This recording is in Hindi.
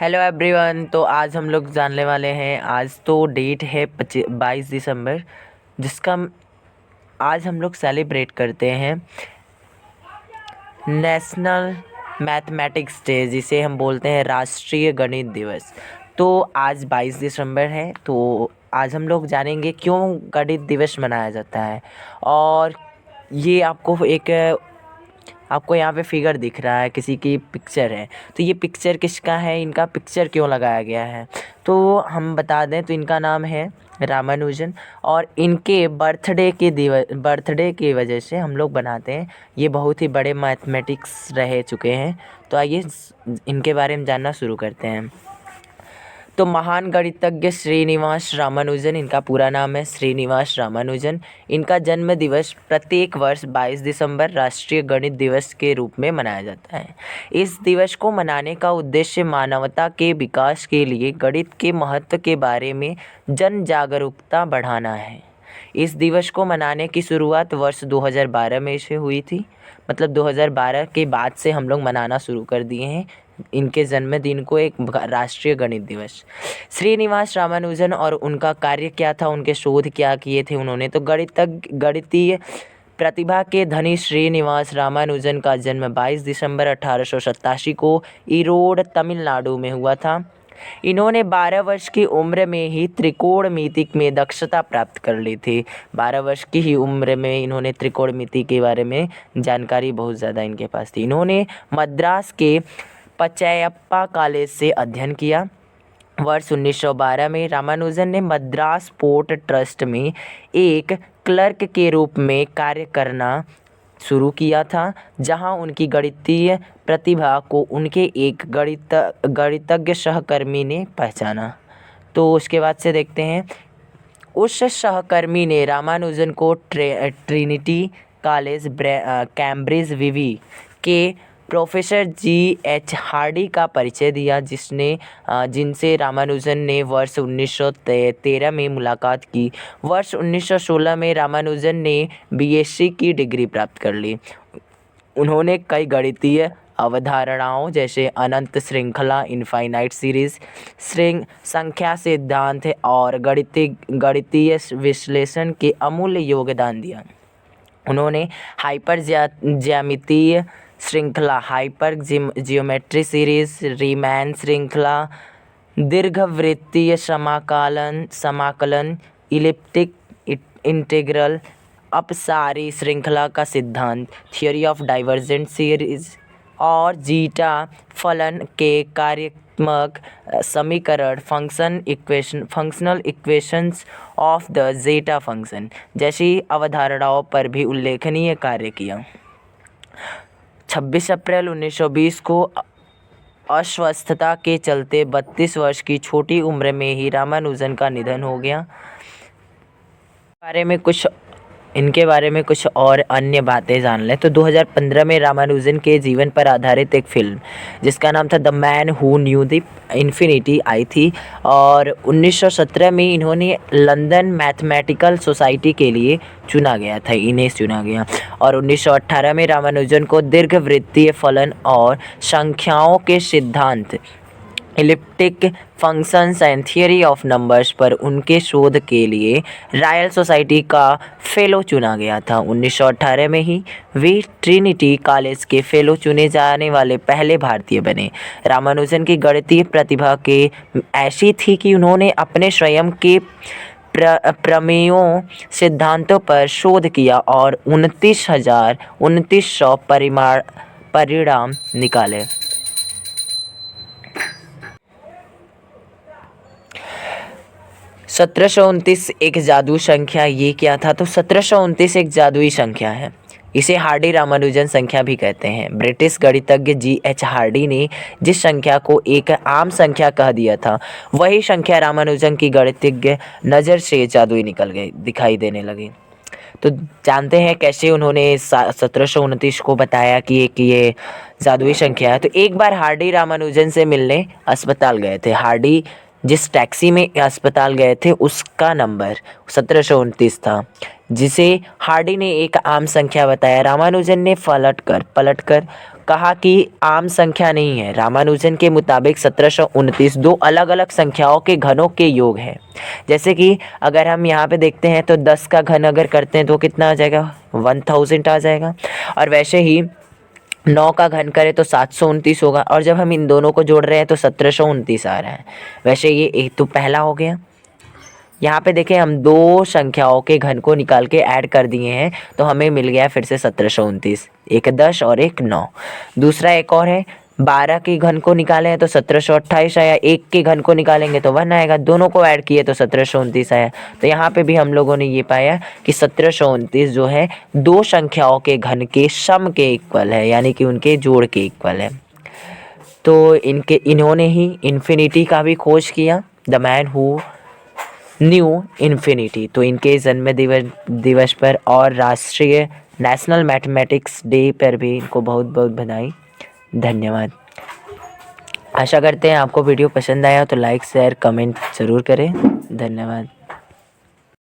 Hello everyone. तो आज हम लोग जानने वाले हैं, आज तो डेट है 22 दिसंबर, जिसका आज हम लोग सेलिब्रेट करते हैं नेशनल मैथमेटिक्स डे, जिसे हम बोलते हैं राष्ट्रीय गणित दिवस। तो आज 22 दिसंबर है, तो आज हम लोग जानेंगे क्यों गणित दिवस मनाया जाता है। और ये आपको यहाँ पे फिगर दिख रहा है, किसी की पिक्चर है। तो ये पिक्चर किसका है, इनका पिक्चर क्यों लगाया गया है, तो हम बता दें तो इनका नाम है रामानुजन। और इनके बर्थडे की वजह से हम लोग बनाते हैं। ये बहुत ही बड़े मैथमेटिक्स रह चुके हैं। तो आइए इनके बारे में जानना शुरू करते हैं। तो महान गणितज्ञ श्रीनिवास रामानुजन, इनका पूरा नाम है श्रीनिवास रामानुजन। इनका जन्म दिवस प्रत्येक वर्ष 22 दिसंबर राष्ट्रीय गणित दिवस के रूप में मनाया जाता है। इस दिवस को मनाने का उद्देश्य मानवता के विकास के लिए गणित के महत्व के बारे में जन जागरूकता बढ़ाना है। इस दिवस को मनाने की शुरुआत वर्ष 2012 में से हुई थी। मतलब 2012 के बाद से हम लोग मनाना शुरू कर दिए हैं इनके जन्मदिन को, एक राष्ट्रीय गणित दिवस। श्रीनिवास रामानुजन और उनका कार्य क्या था, उनके शोध क्या किए थे उन्होंने, तो गणितीय प्रतिभा के धनी श्रीनिवास रामानुजन का जन्म 22 दिसंबर 1887 को ईरोड, तमिलनाडु में हुआ था। इन्होंने 12 वर्ष की उम्र में ही त्रिकोणमिति में दक्षता प्राप्त कर ली थी। 12 वर्ष की ही उम्र में इन्होंने त्रिकोणमिति के बारे में जानकारी बहुत ज़्यादा इनके पास थी। इन्होंने मद्रास के पचैयप्पा कॉलेज से अध्ययन किया। वर्ष 1912 में रामानुजन ने मद्रास पोर्ट ट्रस्ट में एक क्लर्क के रूप में कार्य करना शुरू किया था, जहां उनकी गणितीय प्रतिभा को उनके एक गणितज्ञ सहकर्मी ने पहचाना। तो उसके बाद से देखते हैं, उस सहकर्मी ने रामानुजन को ट्रिनिटी कॉलेज कैम्ब्रिज विवी के प्रोफेसर जी.एच. हार्डी का परिचय दिया, जिनसे रामानुजन ने वर्ष 1913 में मुलाकात की। वर्ष 1916 में रामानुजन ने बीएससी की डिग्री प्राप्त कर ली। उन्होंने कई गणितीय अवधारणाओं जैसे अनंत श्रृंखला, इनफाइनाइट सीरीज, संख्या सिद्धांत और गणितीय विश्लेषण के अमूल्य योगदान दिया। उन्होंने हाइपर ज्यामितीय श्रृंखला, हाइपर जियोमेट्री सीरीज, रीमैन श्रृंखला, दीर्घवृत्तीय समाकलन, इलिप्टिक इंटीग्रल, अपसारी श्रृंखला का सिद्धांत, थियोरी ऑफ डाइवर्जेंट सीरीज और जीटा फलन के कार्यात्मक समीकरण, functional equations of the zeta function जैसी अवधारणाओं पर भी उल्लेखनीय कार्य किया। 26 अप्रैल 1920 को अस्वस्थता के चलते 32 वर्ष की छोटी उम्र में ही रामानुजन का निधन हो गया। इनके बारे में कुछ और अन्य बातें जान लें। तो 2015 में रामानुजन के जीवन पर आधारित एक फिल्म जिसका नाम था the man who knew the infinity आई थी। और 1917 में इन्होंने लंदन मैथमेटिकल सोसाइटी के लिए चुना गया। और 1918 में रामानुजन को दीर्घवृत्तीय फलन और संख्याओं के सिद्धांत, elliptic functions and theory of numbers पर उनके शोध के लिए रॉयल सोसाइटी का फेलो चुना गया था। 1918 में ही वे ट्रिनिटी कॉलेज के फेलो चुने जाने वाले पहले भारतीय बने। रामानुजन की गणितीय प्रतिभा के ऐसी थी कि उन्होंने अपने स्वयं के प्रमेयों, सिद्धांतों पर शोध किया और 29,900 परिणाम निकाले। 1729 एक जादू संख्या, ये क्या था, तो 1729 एक जादुई संख्या है। इसे हार्डी रामानुजन संख्या भी कहते हैं। ब्रिटिश गणितज्ञ जी.एच. हार्डी ने जिस संख्या को एक आम संख्या कह दिया था, वही संख्या रामानुजन की गणितज्ञ नज़र से जादुई दिखाई देने लगी। तो जानते हैं कैसे उन्होंने 1729 को बताया कि ये जादुई संख्या है। तो एक बार हार्डी रामानुजन से मिलने अस्पताल गए थे। हार्डी जिस टैक्सी में अस्पताल गए थे उसका नंबर 1729 था। जिसे हार्डी ने एक आम संख्या बताया। रामानुजन ने पलटकर कहा कि आम संख्या नहीं है। रामानुजन के मुताबिक 1729 दो अलग अलग संख्याओं के घनों के योग है। जैसे कि अगर हम यहाँ पे देखते हैं तो 10 का घन अगर करते हैं तो कितना आ जाएगा, 1000 आ जाएगा। और वैसे ही 9 का घन करें तो 729 होगा, और जब हम इन दोनों को जोड़ रहे हैं तो 1729 आ रहा है। वैसे ये एक तो पहला हो गया। यहाँ पे देखें, हम दो संख्याओं के घन को निकाल के ऐड कर दिए हैं तो हमें मिल गया फिर से 1729, एक 10 और एक 9। दूसरा एक और है, 12 के घन को निकाले हैं तो 1728 आया, एक के घन को निकालेंगे तो 1 आएगा, दोनों को ऐड किए तो 1729 आया। तो यहाँ पे भी हम लोगों ने ये पाया कि 1729 जो है दो संख्याओं के घन के सम के इक्वल है, यानी कि उनके जोड़ के इक्वल है। तो इन्होंने ही इन्फिनिटी का भी खोज किया, the man who new infinity. तो इनके जन्म दिवस पर और राष्ट्रीय नेशनल मैथमेटिक्स डे पर भी इनको बहुत बहुत बधाई। धन्यवाद। आशा करते हैं आपको वीडियो पसंद आया तो लाइक शेयर कमेंट ज़रूर करें। धन्यवाद।